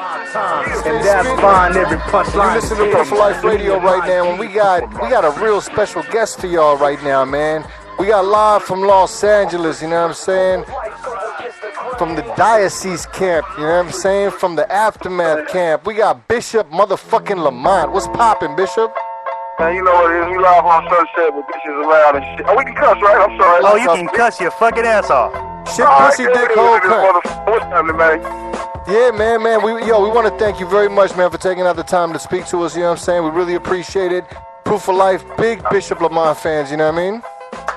And that's fine, every punchline. You listen to Pro for Life Radio right now, and we got a real special guest for y'all right now, man. We got live from Los Angeles, you know what I'm saying? From the Diocese camp, you know what I'm saying? From the Aftermath camp. We got Bishop motherfucking Lamont. What's poppin', Bishop? Man, you know what it is. We live on Sunset with bitches around and shit. Oh, we can cuss, right? I'm sorry. Oh, you can cuss your fucking ass off. Shit, pussy, dick, hole, cunt. What's happening, man? Yeah, man. We want to thank you very much, man, for taking out the time to speak to us, you know what I'm saying? We really appreciate it. Proof of Life, big Bishop Lamont fans, you know what I mean?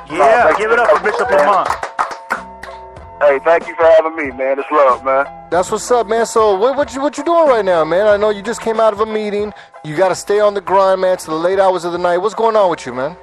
Yeah, give it up for Bishop Lamont. Hey, thank you for having me, man. It's love, man. That's what's up, man. So what you doing right now, man? I know you just came out of a meeting. You got to stay on the grind, man, to the late hours of the night. What's going on with you, man?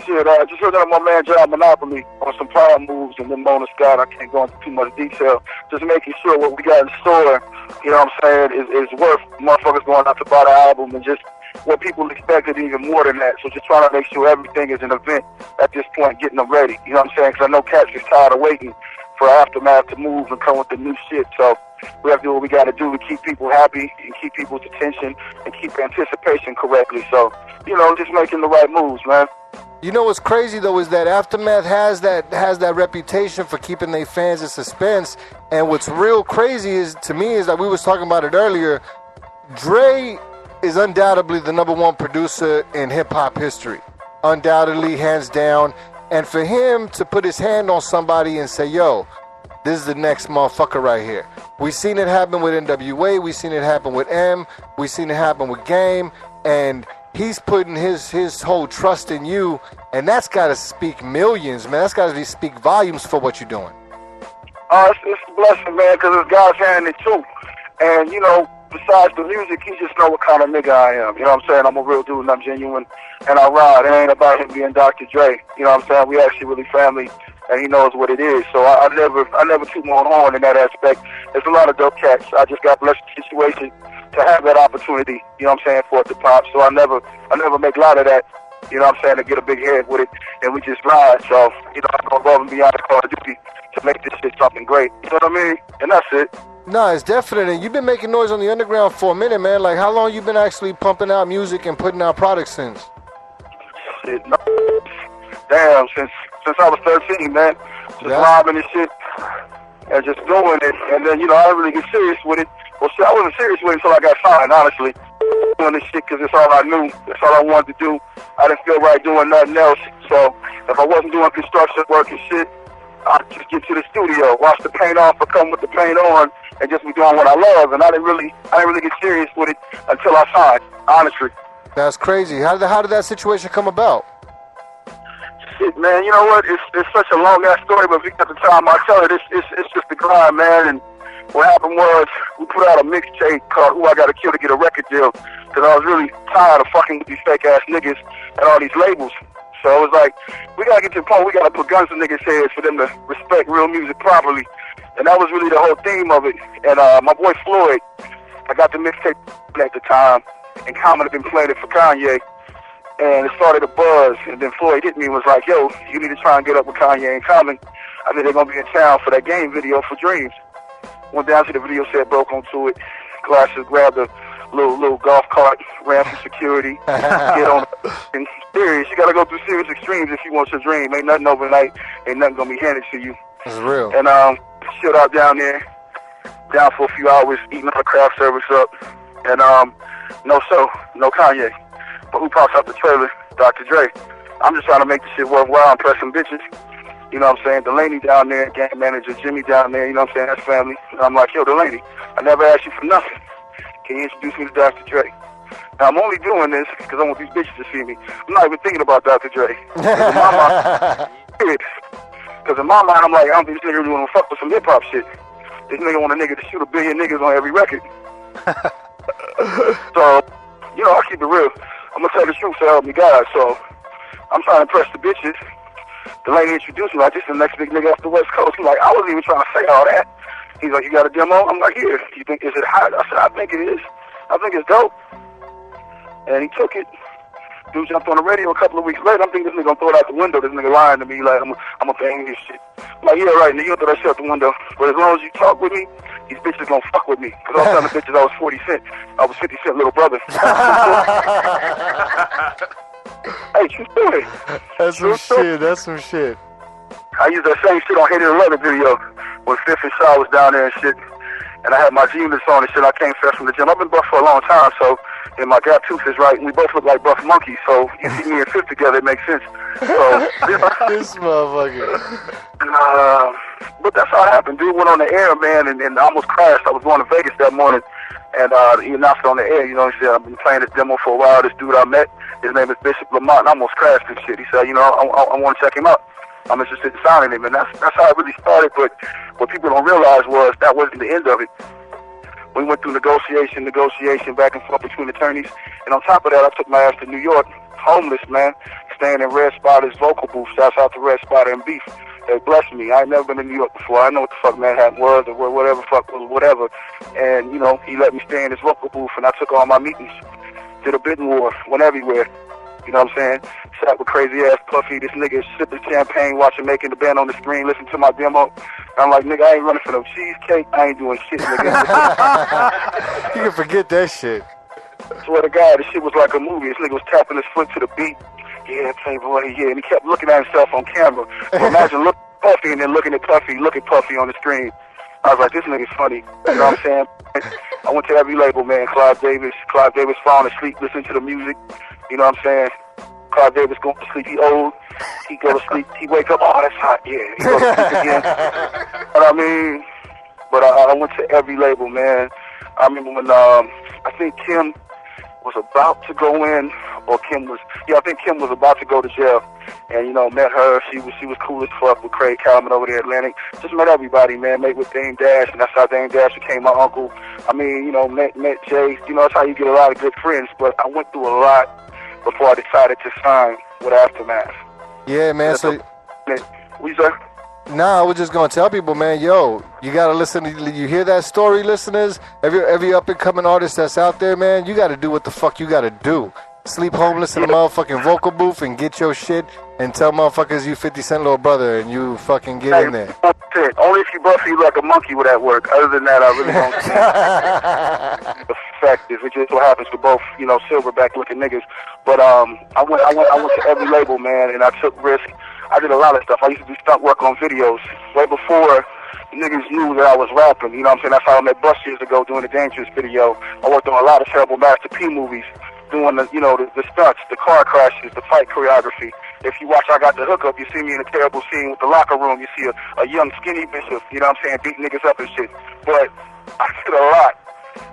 Shit, I just heard that my man Job Monopoly on some power moves and then Mona Scott. I can't go into too much detail. Just making sure what we got in store, you know what I'm saying, is worth motherfuckers going out to buy the album and just what people expected even more than that. So just trying to make sure everything is an event at this point, getting them ready. You know what I'm saying? Because I know cats is tired of waiting for Aftermath to move and come with the new shit. So we have to do what we got to do to keep people happy and keep people's attention and keep anticipation correctly. So, you know, just making the right moves, man. You know what's crazy though is that Aftermath has that reputation for keeping their fans in suspense. And what's real crazy is to me is that we was talking about it earlier. Dre is undoubtedly the #1 producer in hip hop history, undoubtedly, hands down. And for him to put his hand on somebody and say, "Yo, this is the next motherfucker right here." We seen it happen with NWA. We seen it happen with M. We seen it happen with Game. And he's putting his whole trust in you, and that's got to speak millions, man. That's got to speak volumes for what you're doing. It's a blessing, man, because it's God's hand in it, too. And, you know, besides the music, he just know what kind of nigga I am. You know what I'm saying? I'm a real dude, and I'm genuine, and I ride. It ain't about him being Dr. Dre. You know what I'm saying? We actually really family, and he knows what it is. So I never toot my own horn in that aspect. There's a lot of dope cats. I just got blessed with the situation to have that opportunity, you know what I'm saying, for it to pop. So I never make light of that, you know what I'm saying, to get a big head with it, and we just ride. So, you know, I'm going above and beyond the call of duty to make this shit something great. You know what I mean? And that's it. No, it's definite. And you've been making noise on the underground for a minute, man. Like, how long you been actually pumping out music and putting out products since? Shit, no. Damn, since I was 13, man. Just robbing and shit and just doing it. And then, you know, I didn't really get serious with it. Well, shit, I wasn't serious with it until I got signed, honestly. Doing this shit because it's all I knew. That's all I wanted to do. I didn't feel right doing nothing else. So if I wasn't doing construction work and shit, I'd just get to the studio, wash the paint off, or come with the paint on, and just be doing what I love. And I didn't really get serious with it until I signed, honestly. That's crazy. How did that situation come about? Shit, man, you know what? It's such a long ass story, but if you got the time, I'll tell it. It's just the grind, man. And what happened was we put out a mixtape called "Who I Gotta Kill to Get a Record Deal" because I was really tired of fucking with these fake ass niggas and all these labels. So it was like, we gotta get to the point we gotta put guns in niggas' heads for them to respect real music properly. And that was really the whole theme of it. And my boy Floyd, I got the mixtape at the time, and Common had been playing it for Kanye. And it started a buzz, and then Floyd hit me and was like, "Yo, you need to try and get up with Kanye and Common. I think they're gonna be in town for that game video for Dreams." Went down to the video set, broke onto it. Glasses, grabbed a little golf cart, ran for security, get on and serious. You gotta go through serious extremes if you want your dream. Ain't nothing overnight, ain't nothing gonna be handed to you. It's real. And shit out down there, down for a few hours, eating all the craft service up. And no Kanye. But who pops out the trailer? Dr. Dre. I'm just trying to make the shit worthwhile and press some bitches. You know what I'm saying? Delaney down there, gang manager Jimmy down there, you know what I'm saying? That's family. And I'm like, "Yo, Delaney, I never asked you for nothing. Can you introduce me to Dr. Dre?" Now, I'm only doing this because I want these bitches to see me. I'm not even thinking about Dr. Dre. Because in my mind, I'm like, I don't think this nigga really want to fuck with some hip-hop shit. This nigga want a nigga to shoot 1 billion niggas on every record. So, you know, I keep it real. I'm going to tell the truth, so help me God. So, I'm trying to impress the bitches. The lady introduced me like, "This is the next big nigga off the West Coast." He's like, "I wasn't even trying to say all that." He's like, "You got a demo?" I'm like, "Here. You think, is it hot?" I said, "I think it is. I think it's dope." And he took it. Dude jumped on the radio a couple of weeks later. I'm thinking this nigga gonna throw it out the window. This nigga lying to me like, I'm gonna bang this shit. I'm like, "Yeah, right, nigga, you throw that shit out the window. But as long as you talk with me these bitches gonna fuck with me. Because I was telling the bitches I was 40 Cent. I was 50 Cent little brother. Hey, true story. That's some shit. That's some shit. I used that same shit on Hated 11 video when Fifth and Shaw was down there and shit. And I had my jeans on and shit. I came fresh from the gym. I've been buff for a long time, so, and my gap tooth is right. And we both look like buff monkeys, so you see me and Fifth together, it makes sense. So, This motherfucker. But that's how it happened. Dude went on the air, man, and I almost crashed. I was going to Vegas that morning, and he announced it on the air. You know, he said, I've been playing this demo for a while. This dude I met, his name is Bishop Lamont, and I almost crashed and shit. He said, you know, I want to check him out. I'm interested in signing him, and that's how it really started. But what people don't realize was that wasn't the end of it. We went through negotiation back and forth between attorneys, and on top of that, I took my ass to New York, homeless, man, staying in Red Spotter's vocal booth. Shouts out to Red Spotter and Beef. They blessed me. I ain't never been to New York before. I know what the fuck Manhattan was, or whatever fuck was whatever. And, you know, he let me stay in his vocal booth, and I took all my meetings. Did a bidding war, went everywhere. You know what I'm saying? Sat with crazy ass Puffy. This nigga sipping champagne, watching Making the Band on the screen, listening to my demo. I'm like, nigga, I ain't running for no cheesecake. I ain't doing shit, nigga. You can forget that shit. Swear to God, this shit was like a movie. This nigga was tapping his foot to the beat. Yeah, Playboy, yeah. And he kept looking at himself on camera. So imagine looking at Puffy and then looking at Puffy, look at Puffy on the screen. I was like, this nigga's funny. You know what I'm saying? I went to every label, man. Clive Davis falling asleep listening to the music. You know what I'm saying? Clive Davis going to sleep. He old. He go to sleep. He wake up. Oh, that's hot. Yeah. He go to sleep again. But I mean, I went to every label, man. I remember when I think Kim was about to go in, or I think Kim was about to go to jail. And, you know, met her. She was cool as fuck with Craig Calvin over there at Atlantic. Just met everybody, man. Met with Dame Dash, and that's how Dame Dash became my uncle. I mean, you know, met Jay. You know, that's how you get a lot of good friends. But I went through a lot before I decided to sign with Aftermath. Yeah, man. So, what you say? Nah, I was just gonna tell people, man, yo, you gotta listen. You hear that story, listeners? Every up and coming artist that's out there, man, you gotta do what the fuck you gotta do. Sleep homeless in a motherfucking vocal booth and get your shit and tell motherfuckers you 50 Cent little brother and you fucking get in there. Only if you buff you like a monkey with that work. Other than that, I really don't see effective. It's just what happens with both, you know, silverback looking niggas. But I went to every label, man, and I took risks. I did a lot of stuff. I used to do stunt work on videos way before niggas knew that I was rapping. You know what I'm saying? That's how I met Bus years ago doing the Dangerous video. I worked on a lot of terrible Master P movies, doing the, you know, the stunts, the car crashes, the fight choreography. If you watch I Got the Hookup, you see me in a terrible scene with the locker room. You see a young skinny Bishop, you know what I'm saying, beating niggas up and shit. But I did a lot.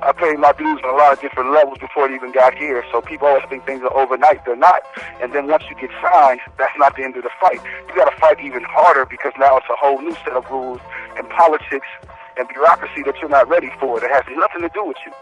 I paid my dues on a lot of different levels before it even got here. So people always think things are overnight. They're not. And then once you get signed, that's not the end of the fight. You got to fight even harder because now it's a whole new set of rules and politics and bureaucracy that you're not ready for. That has nothing to do with you.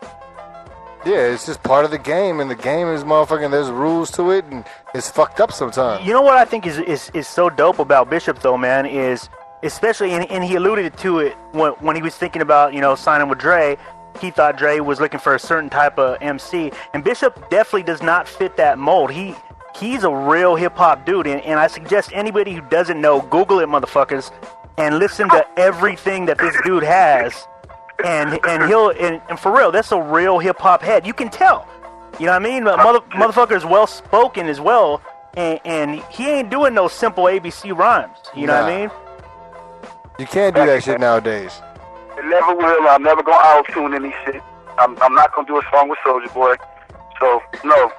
Yeah, it's just part of the game, and the game is motherfucking, there's rules to it, and it's fucked up sometimes. You know what I think is so dope about Bishop, though, man, is especially, and he alluded to it when he was thinking about, you know, signing with Dre. He thought Dre was looking for a certain type of MC, and Bishop definitely does not fit that mold. He's a real hip-hop dude, and I suggest anybody who doesn't know, Google it, motherfuckers, and listen to everything that this dude has. And for real, that's a real hip hop head. You can tell. You know what I mean? Motherfucker is well spoken as well, and he ain't doing no simple ABC rhymes. You know what I mean? You can't do that shit nowadays. It never will. I'm never gonna auto-tune any shit. I'm not gonna do a song with Soulja Boy. So no.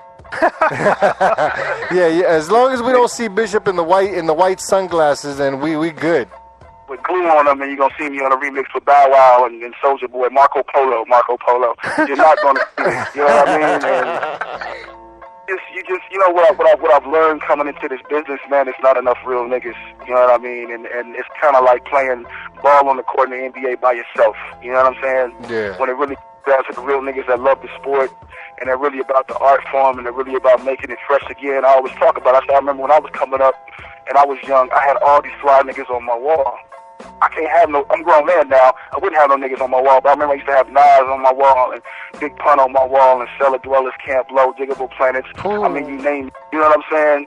yeah. As long as we don't see Bishop in the white sunglasses, then we good. With glue on them, and you're gonna see me on a remix with Bow Wow and Soulja Boy, Marco Polo. You're not gonna see it. You know what I mean? And you know what I've learned coming into this business, man. It's not enough real niggas. You know what I mean? And it's kind of like playing ball on the court in the NBA by yourself. You know what I'm saying? Yeah. When it really comes to the real niggas that love the sport, and they're really about the art form, and they're really about making it fresh again. I always talk about it. I remember when I was coming up and I was young, I had all these fly niggas on my wall. I can't have no, I'm a grown man now, I wouldn't have no niggas on my wall, but I remember I used to have Nas on my wall, and Big Pun on my wall, and Cellar Dwellers, Camp Low, Diggable Planets. Ooh. I mean, you name it, you know what I'm saying?